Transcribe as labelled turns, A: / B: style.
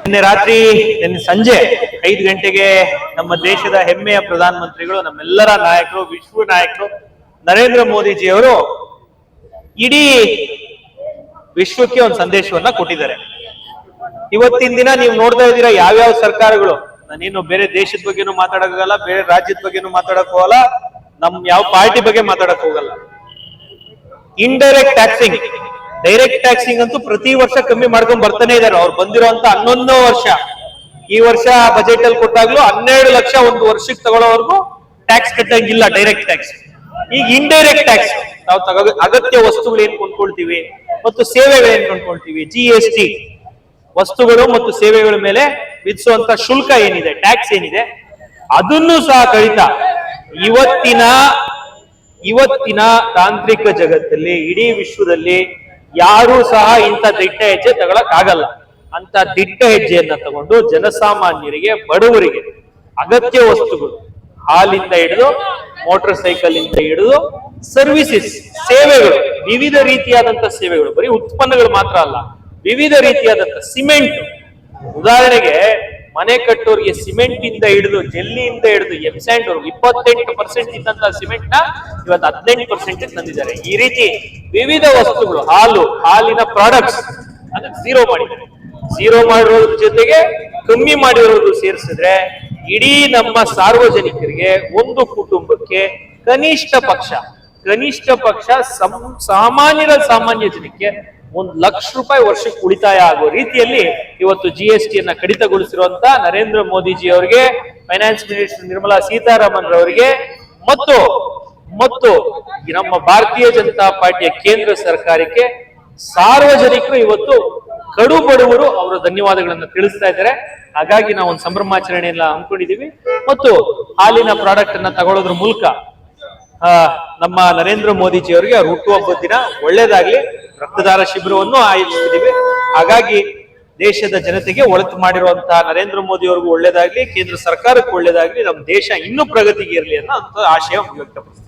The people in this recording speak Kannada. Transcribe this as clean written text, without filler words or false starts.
A: ನಿನ್ನೆ ರಾತ್ರಿ ನಿನ್ನೆ ಸಂಜೆ 5 ಗಂಟೆಗೆ ನಮ್ಮ ದೇಶದ ಹೆಮ್ಮೆಯ ಪ್ರಧಾನಮಂತ್ರಿಗಳು, ನಮ್ಮೆಲ್ಲರ ನಾಯಕರು, ವಿಶ್ವ ನಾಯಕರು ನರೇಂದ್ರ ಮೋದಿಜಿಯವರು ಇಡೀ ವಿಶ್ವಕ್ಕೆ ಒಂದು ಸಂದೇಶವನ್ನ ಕೊಟ್ಟಿದ್ದಾರೆ. ಇವತ್ತಿನ ದಿನ ನೀವು ನೋಡ್ತಾ ಇದ್ದೀರಾ ಯಾವ್ಯಾವ ಸರ್ಕಾರಗಳು, ನಾನೇನು ಬೇರೆ ದೇಶದ ಬಗ್ಗೆನೂ ಮಾತಾಡೋಕ್ಕಾಗಲ್ಲ, ಬೇರೆ ರಾಜ್ಯದ ಬಗ್ಗೆನೂ ಮಾತಾಡಕ್ ಹೋಗಲ್ಲ, ನಮ್ ಯಾವ ಪಾರ್ಟಿ ಬಗ್ಗೆ ಮಾತಾಡಕ್ ಹೋಗಲ್ಲ. ಇಂಡೈರೆಕ್ಟ್ ಟ್ಯಾಕ್ಸಿಂಗ್, ಡೈರೆಕ್ಟ್ ಟ್ಯಾಕ್ಸಿಂಗ್ ಅಂತೂ ಪ್ರತಿ ವರ್ಷ ಕಮ್ಮಿ ಮಾಡ್ಕೊಂಡ್ ಬರ್ತಾನೆ ಇದ್ದಾರೆ. ಅವ್ರು ಬಂದಿರೋಂತ 11 ವರ್ಷ, ಈ ವರ್ಷ ಬಜೆಟ್ ಅಲ್ಲಿ ಕೊಟ್ಟಾಗ್ಲೂ 12 ಲಕ್ಷ ಒಂದು ವರ್ಷಕ್ಕೆ ತಗೊಳ್ಳೋವರೆಗೂ ಟ್ಯಾಕ್ಸ್ ಕಟ್ಟಂಗಿಲ್ಲ ಡೈರೆಕ್ಟ್ ಟ್ಯಾಕ್ಸ್. ಈಗ ಇಂಡೈರೆಕ್ಟ್ ಟ್ಯಾಕ್ಸ್, ನಾವು ಅಗತ್ಯ ವಸ್ತುಗಳು ಏನ್ ಕೊಂಡ್ಕೊಳ್ತೀವಿ ಮತ್ತು ಸೇವೆಗಳು ಏನ್ ಕೊಂಡ್ಕೊಳ್ತೀವಿ, GST ವಸ್ತುಗಳು ಮತ್ತು ಸೇವೆಗಳ ಮೇಲೆ ವಿಧಿಸುವಂತ ಶುಲ್ಕ ಏನಿದೆ, ಟ್ಯಾಕ್ಸ್ ಏನಿದೆ, ಅದನ್ನು ಸಹ ಕಡಿತ ಇವತ್ತಿನ ತಾಂತ್ರಿಕ ಜಗತ್ತಲ್ಲಿ ಇಡೀ ವಿಶ್ವದಲ್ಲಿ ಯಾರೂ ಸಹ ಇಂಥ ದಿಟ್ಟ ಹೆಜ್ಜೆ ತಗೊಳಕ್ ಆಗಲ್ಲ. ಅಂತ ದಿಟ್ಟ ಹೆಜ್ಜೆಯನ್ನ ತಗೊಂಡು ಜನಸಾಮಾನ್ಯರಿಗೆ, ಬಡವರಿಗೆ ಅಗತ್ಯ ವಸ್ತುಗಳು, ಹಾಲಿಂದ ಹಿಡಿದು ಮೋಟಾರ್ ಸೈಕಲ್ ಇಂದ ಹಿಡಿದು ಸರ್ವಿಸಸ್, ಸೇವೆಗಳು, ವಿವಿಧ ರೀತಿಯಾದಂತಹ ಸೇವೆಗಳು, ಬರೀ ಉತ್ಪನ್ನಗಳು ಮಾತ್ರ ಅಲ್ಲ, ವಿವಿಧ ರೀತಿಯಾದಂತಹ ಸಿಮೆಂಟ್, ಉದಾಹರಣೆಗೆ ಮನೆ ಕಟ್ಟೋರಿಗೆ ಸಿಮೆಂಟ್ ಇಂದ ಹಿಡಿದು, ಜೆಲ್ಲಿಯಿಂದ ಹಿಡಿದು, ಎಂಸ್ಯಾಂಡ್ 28% ಇದ್ದಂತಹ ಸಿಮೆಂಟ್ ನ ಇವತ್ತು 18% ತಂದಿದ್ದಾರೆ. ಈ ರೀತಿ ವಿವಿಧ ವಸ್ತುಗಳು, ಹಾಲಿನ ಪ್ರಾಡಕ್ಟ್ಸ್ ಅದಕ್ಕೆ ಝೀರೋ ಮಾಡಿದ್ದಾರೆ. ಝೀರೋ ಮಾಡಿರೋದ್ರ ಜೊತೆಗೆ ಕಮ್ಮಿ ಮಾಡಿರೋದು ಸೇರಿಸಿದ್ರೆ ಇಡೀ ನಮ್ಮ ಸಾರ್ವಜನಿಕರಿಗೆ, ಒಂದು ಕುಟುಂಬಕ್ಕೆ ಕನಿಷ್ಠ ಪಕ್ಷ ಸಾಮಾನ್ಯ ಜನಕ್ಕೆ 1 ಲಕ್ಷ ರೂಪಾಯಿ ವರ್ಷಕ್ಕೆ ಉಳಿತಾಯ ಆಗೋ ರೀತಿಯಲ್ಲಿ ಇವತ್ತು GST ಯನ್ನ ಕಡಿತಗೊಳಿಸಿರುವಂತ ನರೇಂದ್ರ ಮೋದಿಜಿ ಅವರಿಗೆ, ಫೈನಾನ್ಸ್ ಮಿನಿಸ್ಟರ್ ನಿರ್ಮಲಾ ಸೀತಾರಾಮನ್ ಅವರಿಗೆ ಮತ್ತು ನಮ್ಮ ಭಾರತೀಯ ಜನತಾ ಪಾರ್ಟಿಯ ಕೇಂದ್ರ ಸರ್ಕಾರಕ್ಕೆ ಸಾರ್ವಜನಿಕರು ಇವತ್ತು ಕಡು ಬಡವರು ಅವರ ಧನ್ಯವಾದಗಳನ್ನ ತಿಳಿಸ್ತಾ ಇದ್ದಾರೆ. ಹಾಗಾಗಿ ನಾವು ಒಂದು ಸಂಭ್ರಮಾಚರಣೆಯನ್ನ ಹಮ್ಮಿಕೊಂಡಿದ್ದೀವಿ ಮತ್ತು ಹಾಲಿನ ಪ್ರಾಡಕ್ಟ್ ಅನ್ನ ತಗೊಳ್ಳೋದ್ರ ಮೂಲಕ ನಮ್ಮ ನರೇಂದ್ರ ಮೋದಿಜಿ ಅವರಿಗೆ ಅವ್ರ ಹುಟ್ಟುಹಬ್ಬದ ದಿನ ಒಳ್ಳೇದಾಗ್ಲಿ, ರಕ್ತದಾನ ಶಿಬಿರವನ್ನು ಆಯೋಜಿಸಿದ್ದೀವಿ. ಹಾಗಾಗಿ ದೇಶದ ಜನತೆಗೆ ಒಳಿತು ಮಾಡಿರುವಂತಹ ನರೇಂದ್ರ ಮೋದಿ ಅವ್ರಿಗೂ ಒಳ್ಳೇದಾಗ್ಲಿ, ಕೇಂದ್ರ ಸರ್ಕಾರಕ್ಕೂ ಒಳ್ಳೇದಾಗ್ಲಿ, ನಮ್ಮ ದೇಶ ಇನ್ನೂ ಪ್ರಗತಿಗೆ ಇರಲಿ ಅನ್ನೋ ಆಶಯ ವ್ಯಕ್ತಪಡಿಸ್ತಾರೆ.